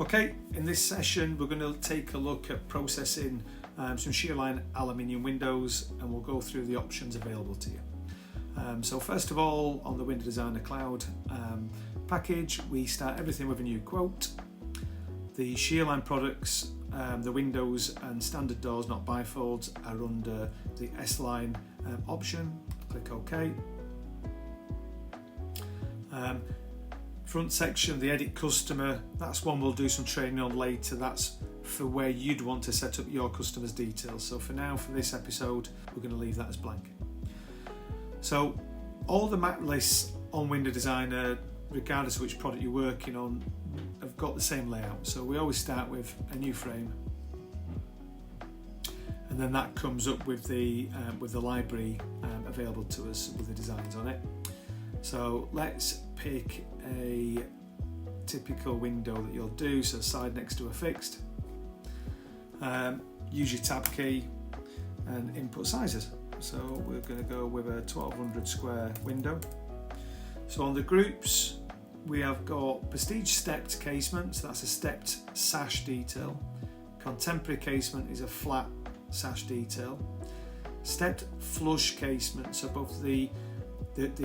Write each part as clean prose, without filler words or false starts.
Okay, in this session we're going to take a look at processing some Sheerline aluminium windows, and we'll go through the options available to you. So first of all, on the Window Designer Cloud package, we start everything with a new quote. The Sheerline products, the windows and standard doors, not bifolds, are under the S-line option. Click OK. Front section, the edit customer, that's one we'll do some training on later. That's for where you'd want to set up your customer's details. So for now, for this episode, we're going to leave that as blank. So all the mat lists on Window Designer, regardless of which product you're working on, have got the same layout. So we always start with a new frame, and then that comes up with the library available to us with the designs on it. So let's pick a typical window that you'll do. So side next to a fixed. Use your tab key and input sizes. So we're going to go with a 1200 square window. So on the groups, we have got prestige stepped casement, so that's a stepped sash detail. Contemporary casement is a flat sash detail. Stepped flush casement, so both the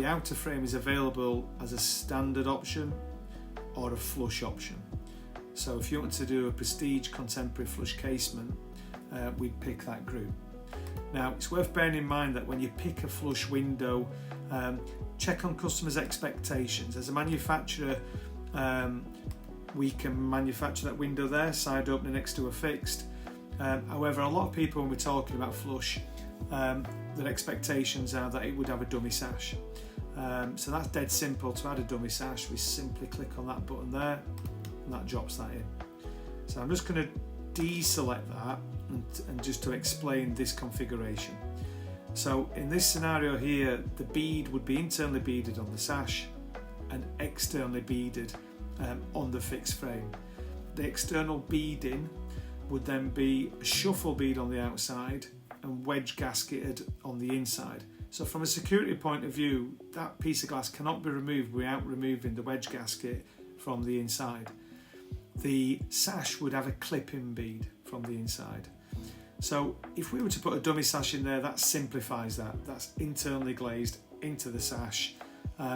outer frame is available as a standard option or a flush option. So if you want to do a prestige contemporary flush casement, we'd pick that group. Now it's worth bearing in mind that when you pick a flush window, check on customers' expectations. As a manufacturer, we can manufacture that window there, side opening next to a fixed. However, a lot of people, when we're talking about flush, their expectations are that it would have a dummy sash. So that's dead simple. To add a dummy sash, we simply click on that button there, and that drops that in. So I'm just going to deselect that and just to explain this configuration. So in this scenario here, the bead would be internally beaded on the sash and externally beaded on the fixed frame. The external beading would then be a shuffle bead on the outside and wedge gasketed on the inside. So from a security point of view, that piece of glass cannot be removed without removing the wedge gasket from the inside. The sash would have a clip-in bead from the inside. So if we were to put a dummy sash in there, that simplifies that. That's internally glazed into the sash.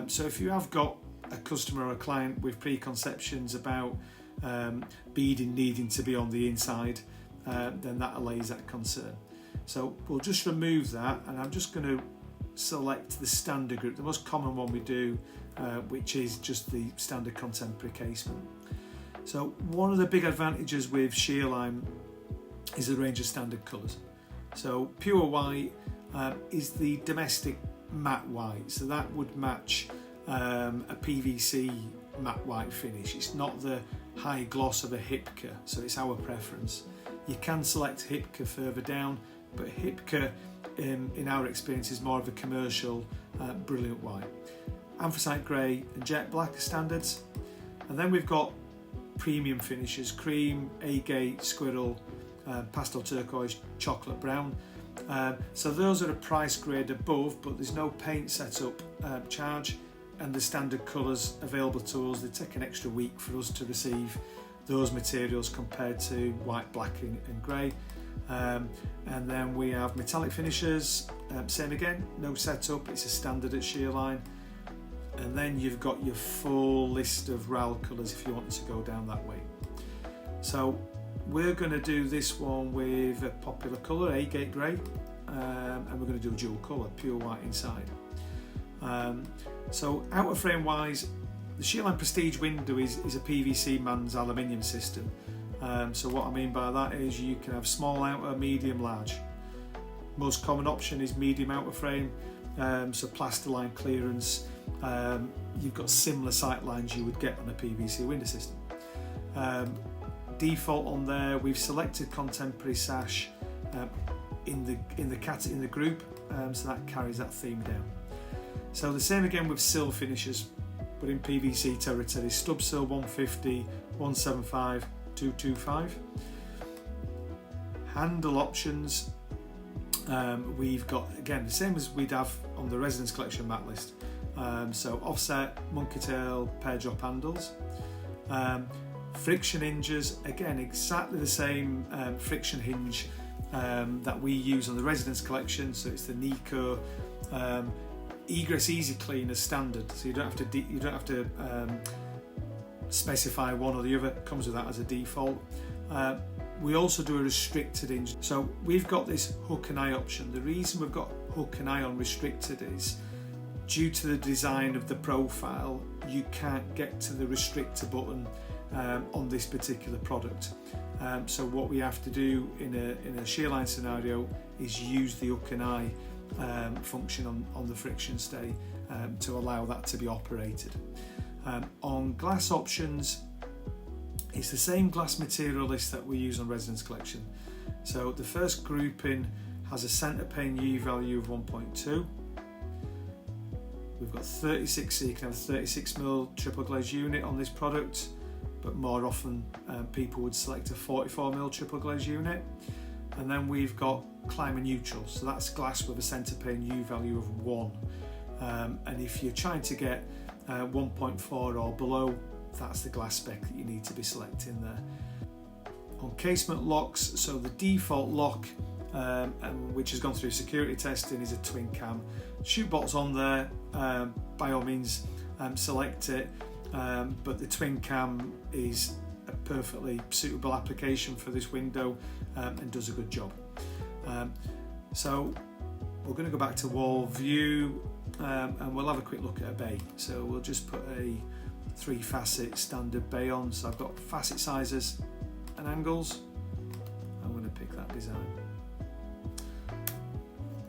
So if you have got a customer or a client with preconceptions about beading needing to be on the inside, then that allays that concern. So we'll just remove that, and I'm just going to select the standard group, the most common one we do, which is just the standard contemporary casement. So one of the big advantages with Sheerline is the range of standard colours. So pure white is the domestic matte white, so that would match a PVC matte white finish. It's not the high gloss of a Hipka, so it's our preference. You can select Hipka further down, but Hipka in our experience is more of a commercial brilliant white. Anthracite grey and jet black are standards, and then we've got premium finishes: cream, agate, squirrel, pastel turquoise, chocolate brown. So those are a price grade above, but there's no paint setup charge, and the standard colours available to us, they take an extra week for us to receive those materials compared to white, black and grey. And then we have metallic finishes, same again, no setup, it's a standard at Sheerline. And then you've got your full list of RAL colours if you want to go down that way. So we're going to do this one with a popular colour, agate grey, and we're going to do a dual colour, pure white inside. So outer frame wise, the Sheerline Prestige window is a PVC man's aluminium system. So what I mean by that is you can have small outer, medium, large. Most common option is medium outer frame, so plasterline clearance. You've got similar sight lines you would get on a PVC window system. Default on there, we've selected contemporary sash in the group, so that carries that theme down. So the same again with sill finishes, but in PVC territory: stub sill 150, 175, 225. Handle options, we've got again the same as we'd have on the Residence Collection mat list. So offset, monkey tail, pear drop handles. Friction hinges, again exactly the same friction hinge that we use on the Residence Collection. So it's the Nico Egress Easy Clean as standard. So you don't have to specify one or the other. It comes with that as a default. We also do a restricted hinge. So we've got this hook and eye option. The reason we've got hook and eye on restricted is due to the design of the profile, you can't get to the restrictor button on this particular product. So what we have to do in a Sheerline scenario is use the hook and eye function on the friction stay to allow that to be operated. On glass options, it's the same glass material list that we use on Residence Collection. So the first grouping has a centre pane U value of 1.2. We've got 36, so you can have a 36mm triple glaze unit on this product, but more often people would select a 44mm triple glaze unit. And then we've got climber neutral, so that's glass with a centre pane U value of 1. And if you're trying to get 1.4 or below, that's the glass spec that you need to be selecting there. On casement locks, so the default lock, which has gone through security testing, is a twin cam. Shoot bolts on there, by all means select it, but the twin cam is a perfectly suitable application for this window and does a good job. So we're going to go back to wall view and we'll have a quick look at a bay. So we'll just put a 3 facet standard bay on. So I've got facet sizes and angles. I'm going to pick that design.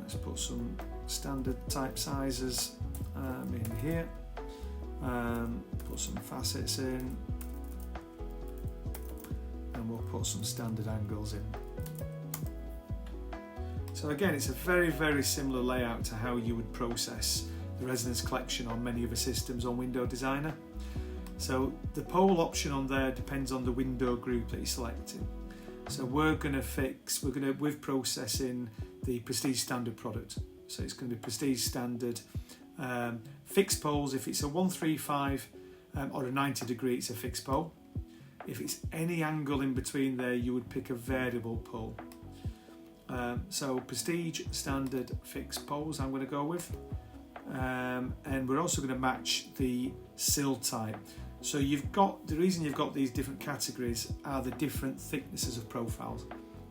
Let's put some standard type sizes in here. Put some facets in, and we'll put some standard angles in. So again, it's a very similar layout to how you would process the Residence Collection on many other systems on Window Designer. So the pole option on there depends on the window group that you're selecting. So we're with processing the Prestige Standard product. So it's going to be Prestige Standard. Fixed poles, if it's a 135 or a 90 degree, it's a fixed pole. If it's any angle in between there, you would pick a variable pole. So Prestige Standard fixed poles I'm going to go with. And we're also going to match the sill type. So the reason you've got these different categories are the different thicknesses of profiles.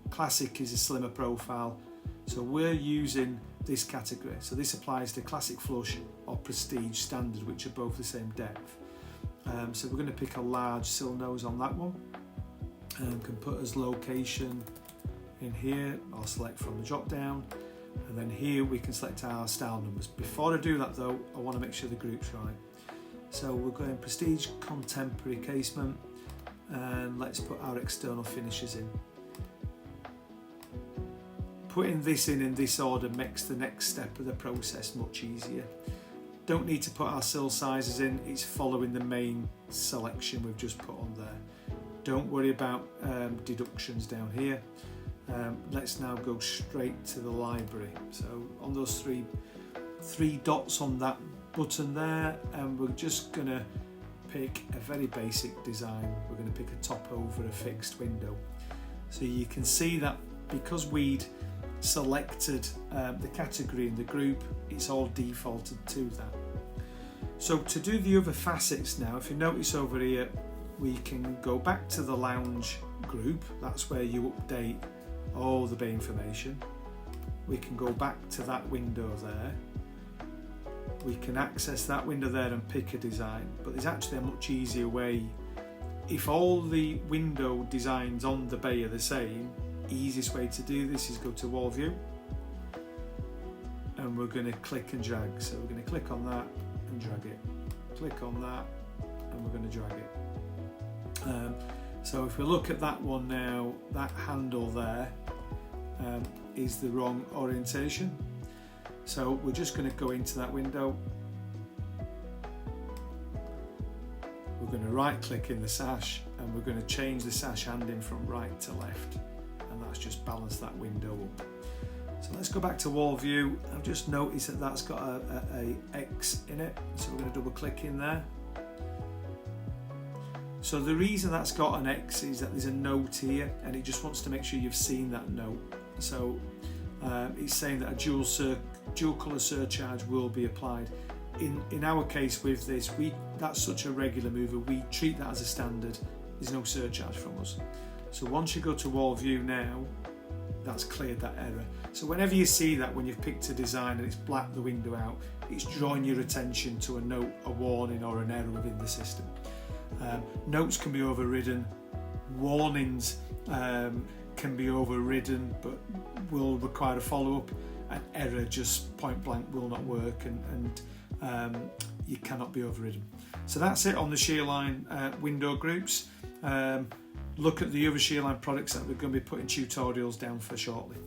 Classic is a slimmer profile, so we're using this category. So this applies to Classic Flush or Prestige Standard, which are both the same depth. So we're going to pick a large sill nose on that one. Can put as location in here, I'll select from the drop down, and then here we can select our style numbers. Before I do that though, I want to make sure the group's right. So we're going Prestige Contemporary Casement, and let's put our external finishes in. Putting this in this order makes the next step of the process much easier. Don't need to put our sill sizes in, it's following the main selection we've just put on there. Don't worry about deductions down here. Let's now go straight to the library. So on those three dots on that button there, and we're just going to pick a very basic design. We're going to pick a top over a fixed window. So you can see that because we'd selected the category in the group, it's all defaulted to that. So to do the other facets now, if you notice over here, we can go back to the lounge group. That's where you update all the bay information. We can go back to that window there. We can access that window there and pick a design, but there's actually a much easier way. If all the window designs on the bay are the same, easiest way to do this is go to wall view, and we're going to click and drag. So we're going to click on that and drag it, click on that, and we're going to drag it. So if we look at that one now, that handle there is the wrong orientation. So we're just going to go into that window. We're going to right click in the sash, and we're going to change the sash handing from right to left, and that's just balanced that window up. So let's go back to wall view. I've just noticed that that's got a X in it, so we're going to double click in there. So the reason that's got an X is that there's a note here, and it just wants to make sure you've seen that note. So it's saying that a dual colour surcharge will be applied. In our case with this, that's such a regular mover, we treat that as a standard. There's no surcharge from us. So once you go to wall view now, that's cleared that error. So whenever you see that, when you've picked a design and it's blacked the window out, it's drawing your attention to a note, a warning or an error within the system. Notes can be overridden, warnings can be overridden but will require a follow-up. An error just point blank will not work, and you cannot be overridden. So that's it on the Sheerline window groups. Look at the other Sheerline products that we're going to be putting tutorials down for shortly.